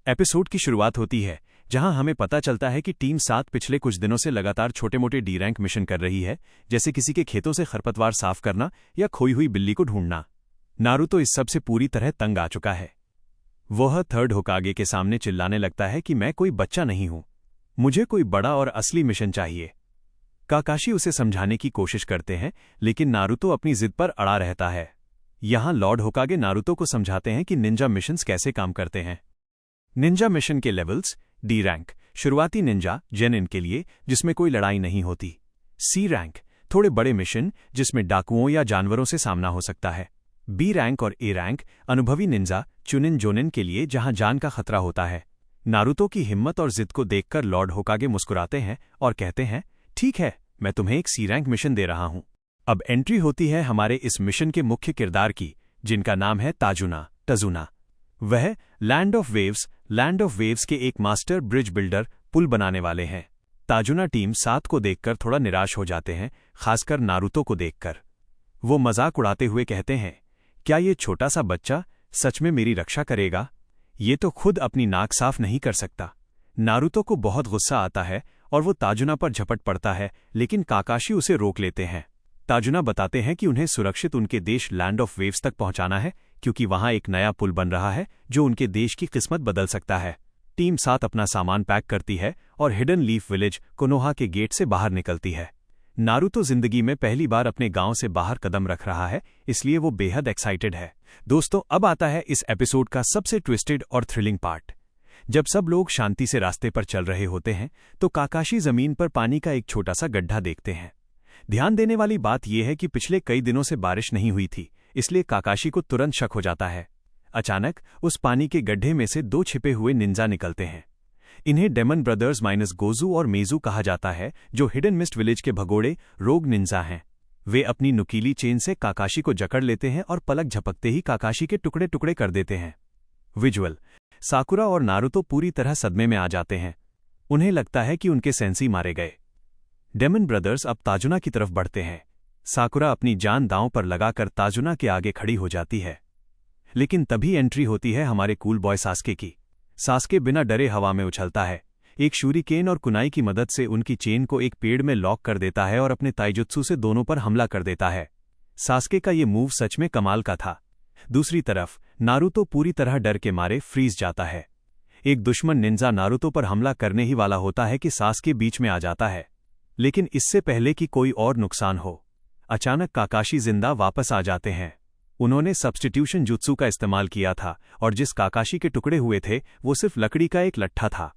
Episode की शुरुआत होती है जहां हमें पता चलता है कि टीम 7 पिछले कुछ दिनों से लगातार छोटे-मोटे डी रैंक मिशन कर रही है, जैसे किसी के खेतों से खरपतवार साफ करना या खोई हुई बिल्ली को ढूंढना। नारुतो इस सब से पूरी तरह तंग आ चुका है। वह थर्ड होकागे के सामने चिल्लाने लगता है कि मैं कोई बच्चा नहीं हूं, मुझे कोई बड़ा और असली मिशन चाहिए। काकाशी उसे समझाने की कोशिश करते हैं, लेकिन नारुतो अपनी जिद पर अड़ा रहता है। यहां लॉर्ड होकागे नारुतो को समझाते हैं कि निंजा मिशंस कैसे काम करते हैं। निंजा मिशन के लेवल्स: डी रैंक शुरुआती निंजा जेनिन के लिए, जिसमें कोई लड़ाई नहीं होती। सी रैंक थोड़े बड़े मिशन जिसमें डाकुओं या जानवरों से सामना हो सकता है। बी रैंक और ए रैंक अनुभवी निंजा चुनिन जोनिन के लिए, जहां जान का खतरा होता है। नारुतो की हिम्मत और जिद को देखकर लॉर्ड होकागे मुस्कुराते हैं और कहते हैं, ठीक है, मैं तुम्हें एक सी रैंक मिशन दे रहा हूं। अब एंट्री होती है हमारे इस मिशन के मुख्य किरदार की, जिनका नाम है ताजुना। वह लैंड ऑफ वेव्स के एक मास्टर ब्रिज बिल्डर, पुल बनाने वाले हैं। ताजुना टीम 7 को देखकर थोड़ा निराश हो जाते हैं, खासकर नारुतो को देखकर। वो मजाक उड़ाते हुए कहते हैं, क्या ये छोटा सा बच्चा सच में मेरी रक्षा करेगा? ये तो खुद अपनी नाक साफ नहीं कर सकता। नारुतो को बहुत गुस्सा आता है और वो ताजुना पर झपट पड़ता है, लेकिन काकाशी उसे रोक लेते हैं। ताजुना बताते हैं कि उन्हें सुरक्षित उनके देश लैंड ऑफ वेव्स तक पहुंचाना है, क्योंकि वहां एक नया पुल बन रहा है जो उनके देश की किस्मत बदल सकता है। टीम 7 अपना सामान पैक करती है और हिडन लीफ विलेज कोनोहा के गेट से बाहर निकलती है। नारुतो जिंदगी में पहली बार अपने गांव से बाहर कदम रख रहा है, इसलिए वो बेहद एक्साइटेड है। दोस्तों, अब आता है इस एपिसोड का सबसे ट्विस्टेड और थ्रिलिंग पार्ट। जब सब लोग शांति से रास्ते पर चल रहे होते हैं तो काकाशी जमीन पर पानी का एक छोटा सा गड्ढा देखते हैं। ध्यान देने वाली बात यह है कि पिछले कई दिनों से बारिश नहीं हुई थी, इसलिए काकाशी को तुरंत शक हो जाता है। अचानक उस पानी के गड्ढे में से 2 छिपे हुए निंजा निकलते हैं। इन्हें डेमन ब्रदर्स माइनस गोजू और मेजू कहा जाता है, जो हिडन मिस्ट विलेज के भगोड़े रोग निंजा हैं। वे अपनी नुकीली चेन से काकाशी को जकड़ लेते हैं और पलक झपकते ही काकाशी के टुकड़े टुकड़े कर देते हैं। विजुअल: साकुरा और नारुतो पूरी तरह सदमे में आ जाते हैं। उन्हें लगता है कि उनके सेंसी मारे गए। डेमन ब्रदर्स अब ताजुना की तरफ बढ़ते हैं। साकुरा अपनी जान दांव पर लगाकर ताजुना के आगे खड़ी हो जाती है, लेकिन तभी एंट्री होती है हमारे कूल बॉय सास्के की। सास्के बिना डरे हवा में उछलता है, एक शूरिकेन और कुनाई की मदद से उनकी चेन को एक पेड़ में लॉक कर देता है और अपने ताइजुत्सु से दोनों पर हमला कर देता है। सास्के का ये मूव सच में कमाल का था। दूसरी तरफ नारुतो पूरी तरह डर के मारे फ्रीज जाता है। एक दुश्मन निंजा नारुतो पर हमला करने ही वाला होता है कि सास्के बीच में आ जाता है, लेकिन इससे पहले कि कोई और नुकसान हो, अचानक काकाशी जिंदा वापस आ जाते हैं। उन्होंने सब्स्टिट्यूशन जुत्सु का इस्तेमाल किया था और जिस काकाशी के टुकड़े हुए थे वो सिर्फ लकड़ी का एक लट्ठा था।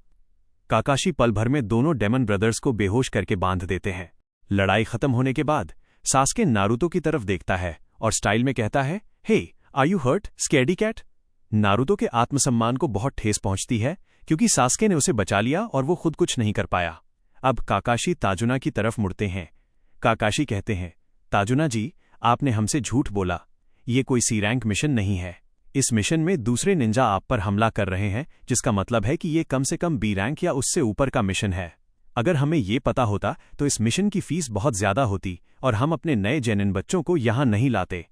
काकाशी पल भर में दोनों डेमन ब्रदर्स को बेहोश करके बांध देते हैं। लड़ाई खत्म होने के बाद सास्के नारुतो की तरफ देखता है और स्टाइल में कहता है, hey, are you hurt scaredy cat? Naruto के आत्मसम्मान को बहुत ठेस पहुंचती है, क्योंकि सास्के ने उसे बचा लिया और वो खुद कुछ नहीं कर पाया। अब काकाशी ताजुना की तरफ मुड़ते हैं। काकाशी कहते हैं, ताजुना जी, आपने हमसे झूठ बोला। ये कोई सी रैंक मिशन नहीं है। इस मिशन में दूसरे निंजा आप पर हमला कर रहे हैं, जिसका मतलब है कि ये कम से कम बी रैंक या उससे ऊपर का मिशन है। अगर हमें ये पता होता तो इस मिशन की फीस बहुत ज्यादा होती और हम अपने नए जेनिन बच्चों को यहां नहीं लाते।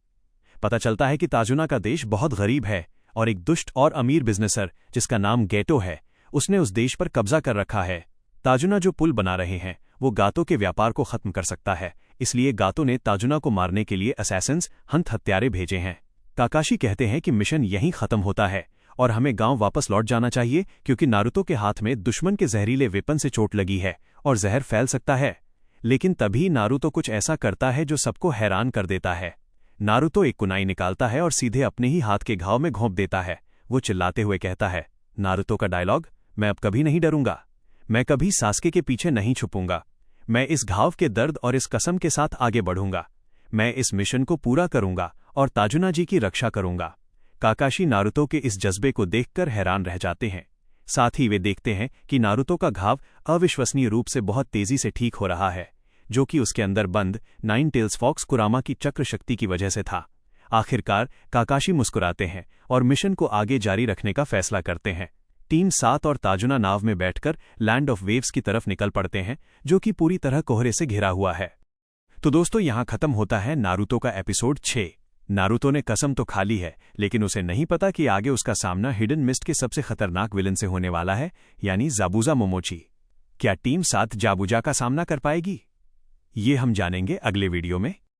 पता चलता है कि ताजुना का देश बहुत गरीब है और एक दुष्ट और अमीर बिजनेसर, जिसका नाम गेटो है, उसने उस देश पर कब्जा कर रखा है। ताजुना जो पुल बना रहे हैं वो गातो के व्यापार को खत्म कर सकता है, इसलिए गातो ने ताजुना को मारने के लिए असैसिन्स हत्यारे भेजे हैं। काकाशी कहते हैं कि मिशन यहीं खत्म होता है और हमें गांव वापस लौट जाना चाहिए, क्योंकि नारुतो के हाथ में दुश्मन के जहरीले वेपन से चोट लगी है और जहर फैल सकता है। लेकिन तभी नारुतो कुछ ऐसा करता है जो सबको हैरान कर देता है। नारुतो एक कुनाई निकालता है और सीधे अपने ही हाथ के घाव में घोंप देता है। वो चिल्लाते हुए कहता है, नारुतो का डायलॉग, मैं अब कभी नहीं डरूंगा, मैं कभी सास्के के पीछे नहीं छुपूंगा, मैं इस घाव के दर्द और इस कसम के साथ आगे बढ़ूंगा, मैं इस मिशन को पूरा करूंगा और ताजुना जी की रक्षा करूंगा। काकाशी नारुतो के इस जज्बे को देखकर हैरान रह जाते हैं। साथ ही वे देखते हैं कि नारुतो का घाव अविश्वसनीय रूप से बहुत तेजी से ठीक हो रहा है, जो कि उसके अंदर बंद 9 टेल्स फॉक्स कुरामा की चक्र शक्ति की वजह से था। आखिरकार काकाशी मुस्कुराते हैं और मिशन को आगे जारी रखने का फैसला करते हैं। टीम 7 और ताजुना नाव में बैठकर लैंड ऑफ वेव्स की तरफ निकल पड़ते हैं, जो कि पूरी तरह कोहरे से घिरा हुआ है। तो दोस्तों, यहां खत्म होता है नारुतो का एपिसोड 6। नारुतो ने कसम तो खा ली है, लेकिन उसे नहीं पता कि आगे उसका सामना हिडन मिस्ट के सबसे खतरनाक विलन से होने वाला है, यानी ज़ाबुज़ा मोमोची। क्या टीम 7 ज़ाबुज़ा का सामना कर पाएगी? ये हम जानेंगे अगले वीडियो में।